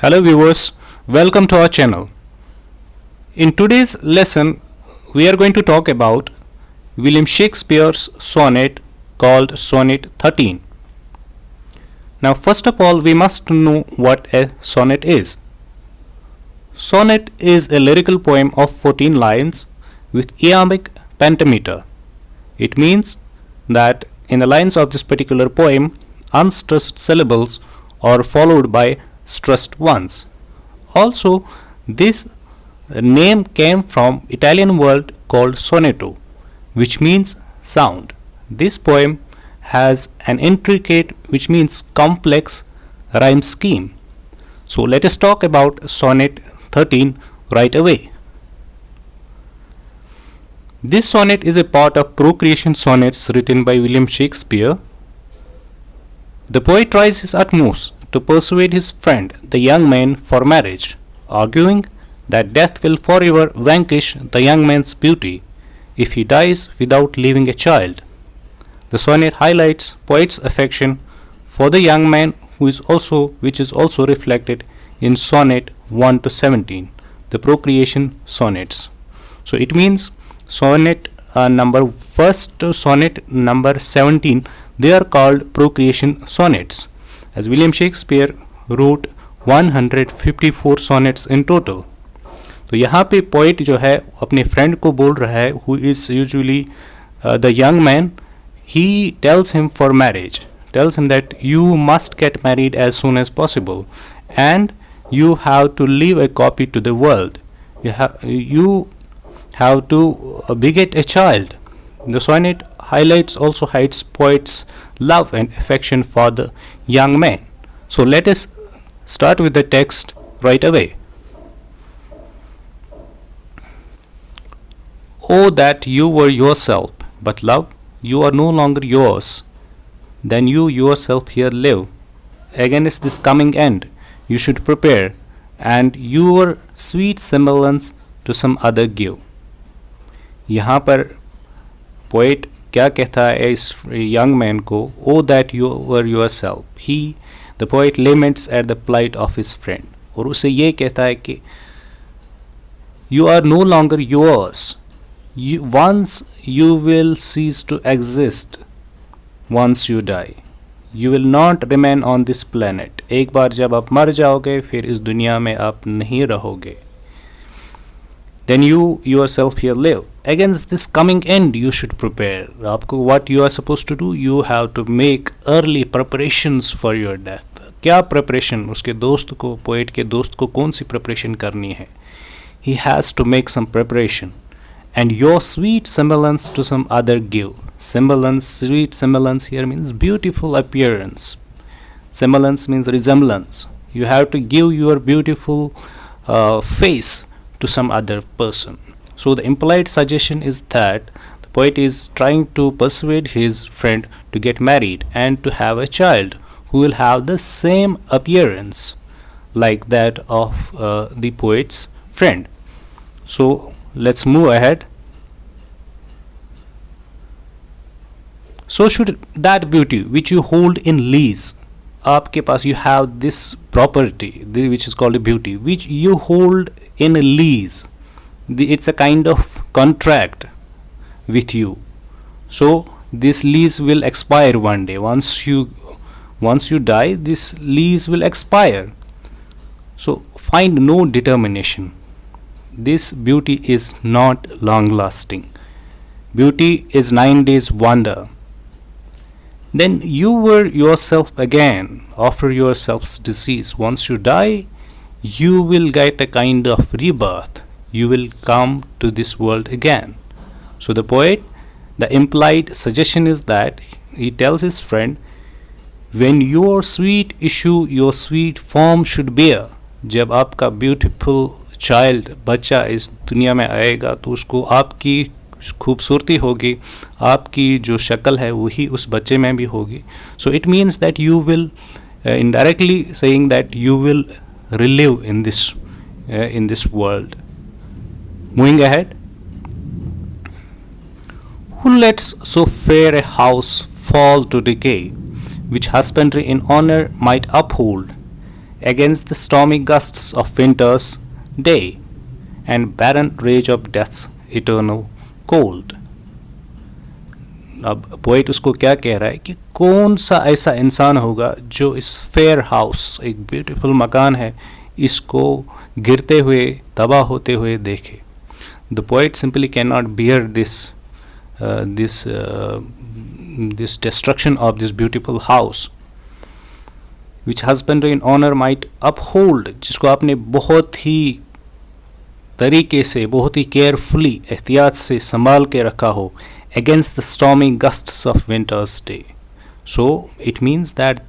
Hello viewers, welcome to our channel. In today's lesson, we are going to talk about William Shakespeare's sonnet called Sonnet 13. Now first of all, we must know what a sonnet is. Sonnet is a lyrical poem of 14 lines with iambic pentameter. It means that in the lines of this particular poem, unstressed syllables are followed by stressed ones. Also, this name came from Italian word called sonetto, which means sound. This poem has an intricate, which means complex, rhyme scheme. So let us talk about Sonnet 13 right away. This sonnet is a part of Procreation sonnets written by William Shakespeare. The poet tries his utmost to persuade his friend, the young man, for marriage, arguing that death will forever vanquish the young man's beauty if he dies without leaving a child. The sonnet highlights poet's affection for the young man which is also reflected in Sonnet 1 to 17, the Procreation sonnets. So it means sonnet number 17, they are called Procreation sonnets, as William Shakespeare wrote 154 sonnets in total. तो यहाँ पे poet जो है अपने friend को बोल रहा है, who is usually the young man, he tells him for marriage, tells him that you must get married as soon as possible and you have to leave a copy to the world. You have to beget a child. The sonnet also highlights poet's love and affection for the young man. So let us start with the text right away. Oh, that you were yourself, but love, you are no longer yours. Then you yourself here live. Against this coming end, you should prepare, and your sweet semblance to some other give. यहाँ पर poet क्या कहता है इस young man को? O that you were yourself. He the poet laments at the plight of his friend, और उसे ये कहता है कि you are no longer yours. Once you will cease to exist once you die. You will not remain on this planet. एक बार जब आप मर जाओगे फिर इस दुनिया में आप नहीं रहोगे. Then you yourself here live. Against this coming end you should prepare. आपको what you are supposed to do? You have to make early preparations for your death. क्या preparation? उसके दोस्त को, पोएट के दोस्त को कौन सी preparation करनी है? He has to make some preparation. And your sweet semblance to some other give. Semblance, sweet semblance here means beautiful appearance. Semblance means resemblance. You have to give your beautiful face to some other person. So the implied suggestion is that the poet is trying to persuade his friend to get married and to have a child who will have the same appearance like that of the poet's friend. So let's move ahead. So should that beauty which you hold in lease, आपके पास you have this property which is called a beauty which you hold in a lease. It's a kind of contract with you. So this lease will expire one day. Once you die, this lease will expire. So find no determination. This beauty is not long lasting. Beauty is 9 days wonder. Then you were yourself again after yourself's decease. Once you die, you will get a kind of rebirth. You will come to this world again. So the poet, the implied suggestion is that he tells his friend, when your sweet issue, your sweet form should bear. जब आपका beautiful child, बच्चा इस दुनिया में आएगा तो उसको आपकी खूबसूरती होगी, आपकी जो शक्ल है वही उस बच्चे में भी होगी. So it means that you will indirectly saying that you will relive in this world. Moving ahead. Who lets so fair a house fall to decay, which husbandry in honor might uphold? against the stormy gusts of winter's day and barren rage of death's eternal cold. अब poet उसको क्या कह रहा है कि कौन सा ऐसा इंसान होगा जो इस फेयर हाउस, एक ब्यूटीफुल मकान है, इसको गिरते हुए, तबाह होते हुए देखे. The poet simply can not bear this destruction of this beautiful house which husbandry and honor might uphold, जिसको आपने बहुत ही तरीके से, बहुत ही केयरफुली, एहतियात से संभाल के रखा हो, against the stormy gusts of winter's day. So it means that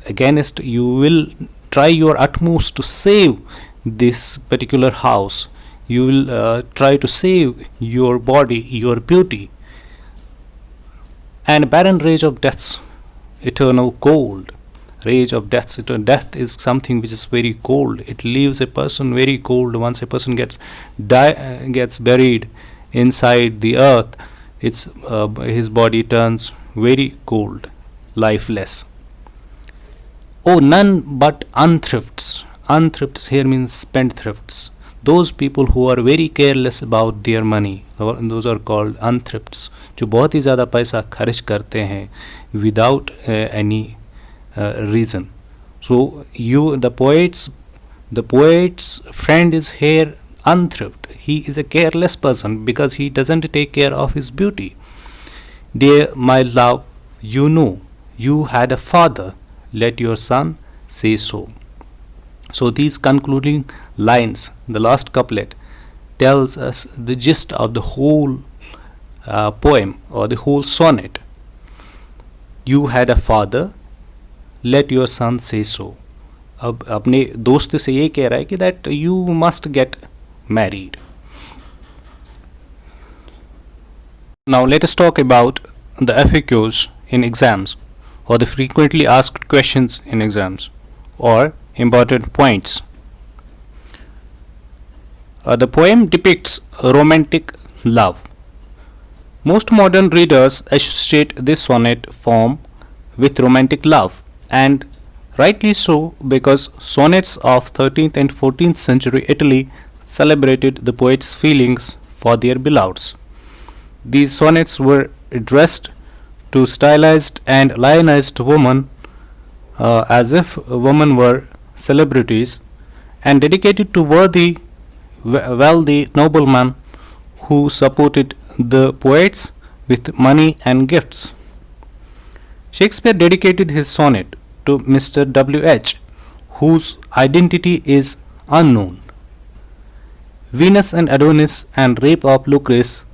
against you will try your utmost to save this particular house. You will try to save your body, your beauty, and barren rage of death's eternal cold. Rage of death's eternal. Death is something which is very cold. It leaves a person very cold. Once a person gets buried inside the earth, his body turns very cold, lifeless. Oh, none but unthrifts. Unthrifts here means spendthrifts. Those people who are very careless about their money, those are called unthrifts. जो बहुत ही ज़्यादा पैसा खर्च करते हैं without any reason. So the poet's friend is here unthrift. He is a careless person because he doesn't take care of his beauty. Dear my love, you know you had a father. Let your son say so. So these concluding lines, the last couplet, tells us the gist of the whole poem or the whole sonnet. You had a father, let your son say so. अब अपने दोस्त से ये कह रहा है कि that you must get married. Now let us talk about the FAQs in exams, or the frequently asked questions in exams, or important points. The poem depicts romantic love. Most modern readers associate this sonnet form with romantic love, and rightly so, because sonnets of 13th and 14th century Italy celebrated the poet's feelings for their beloveds. These sonnets were addressed to stylized and lionized women as if women were celebrities, and dedicated to wealthy noblemen who supported the poets with money and gifts. Shakespeare dedicated his sonnet to Mr. W.H., whose identity is unknown. Venus and Adonis and Rape of Lucrece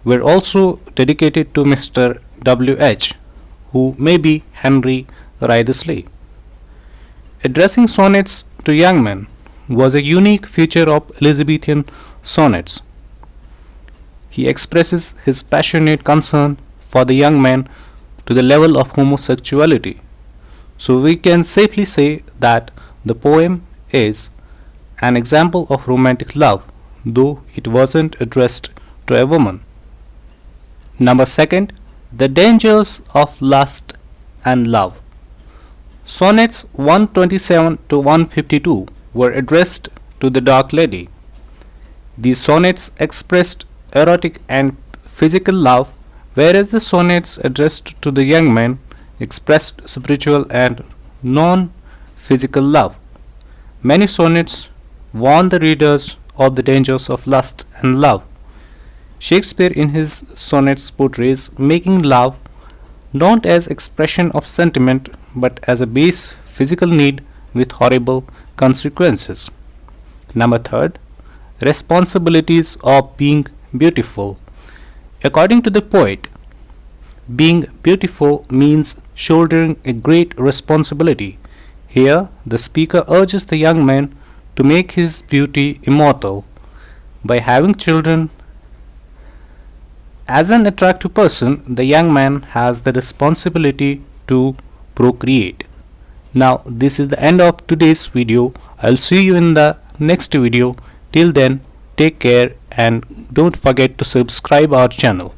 were also dedicated to Mr. W.H., who may be Henry Wriothesley. Addressing sonnets to young men was a unique feature of Elizabethan sonnets. He expresses his passionate concern for the young man to the level of homosexuality. So we can safely say that the poem is an example of romantic love, though it wasn't addressed to a woman. Number 2, the dangers of lust and love. Sonnets 127 to 152 were addressed to the dark lady. These sonnets expressed erotic and physical love, whereas the sonnets addressed to the young man expressed spiritual and non-physical love. Many sonnets warn the readers of the dangers of lust and love. Shakespeare in his sonnets portrays making love not as expression of sentiment but as a base physical need with horrible consequences. Number 3, responsibilities of being beautiful. According to the poet, being beautiful means shouldering a great responsibility. Here, the speaker urges the young man to make his beauty immortal by having children. As an attractive person, the young man has the responsibility to procreate. Now, this is the end of today's video. I'll see you in the next video. Till then, take care and don't forget to subscribe our channel.